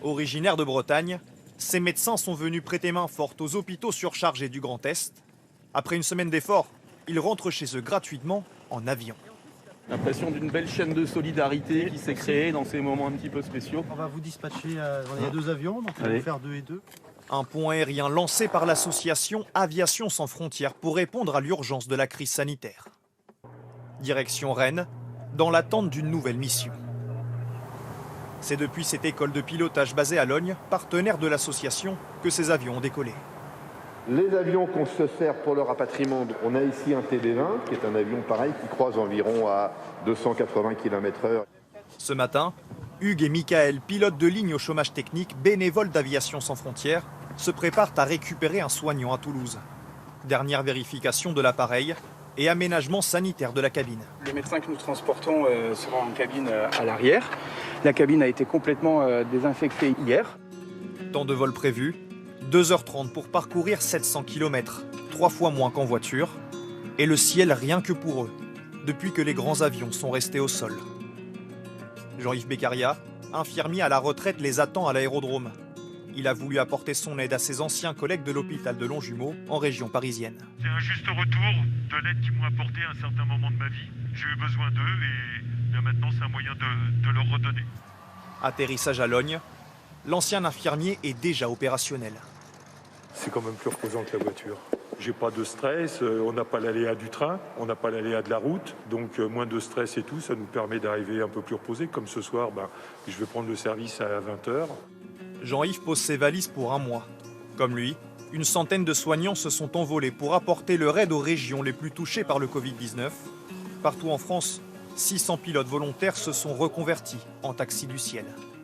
Originaires de Bretagne, ces médecins sont venus prêter main forte aux hôpitaux surchargés du Grand Est. Après une semaine d'efforts, ils rentrent chez eux gratuitement en avion. L'impression d'une belle chaîne de solidarité qui s'est créée dans ces moments un petit peu spéciaux. On va vous dispatcher, il y a 2 avions, donc on va faire 2 et 2. Un pont aérien lancé par l'association Aviation sans frontières pour répondre à l'urgence de la crise sanitaire. Direction Rennes, dans l'attente d'une nouvelle mission. C'est depuis cette école de pilotage basée à Logne, partenaire de l'association, que ces avions ont décollé. Les avions qu'on se sert pour le rapatriement, on a ici un TB20 qui est un avion pareil qui croise environ à 280 km/h. Ce matin, Hugues et Michael, pilotes de ligne au chômage technique, bénévoles d'Aviation sans frontières, se préparent à récupérer un soignant à Toulouse. Dernière vérification de l'appareil et aménagement sanitaire de la cabine. Le médecin que nous transportons sera en cabine à l'arrière. La cabine a été complètement désinfectée hier. Temps de vol prévu, 2h30 pour parcourir 700 km, 3 fois moins qu'en voiture. Et le ciel rien que pour eux, depuis que les grands avions sont restés au sol. Jean-Yves Beccaria, infirmier à la retraite, les attend à l'aérodrome. Il a voulu apporter son aide à ses anciens collègues de l'hôpital de Longjumeau, en région parisienne. C'est un juste retour de l'aide qu'ils m'ont apporté à un certain moment de ma vie. J'ai eu besoin d'eux et bien maintenant c'est un moyen de leur redonner. Atterrissage à Logne, l'ancien infirmier est déjà opérationnel. C'est quand même plus reposant que la voiture. J'ai pas de stress, on n'a pas l'aléa du train, on n'a pas l'aléa de la route, donc moins de stress et tout, ça nous permet d'arriver un peu plus reposé. Comme ce soir, je vais prendre le service à 20h. Jean-Yves pose ses valises pour un mois. Comme lui, une centaine de soignants se sont envolés pour apporter leur aide aux régions les plus touchées par le Covid-19. Partout en France, 600 pilotes volontaires se sont reconvertis en taxi du ciel.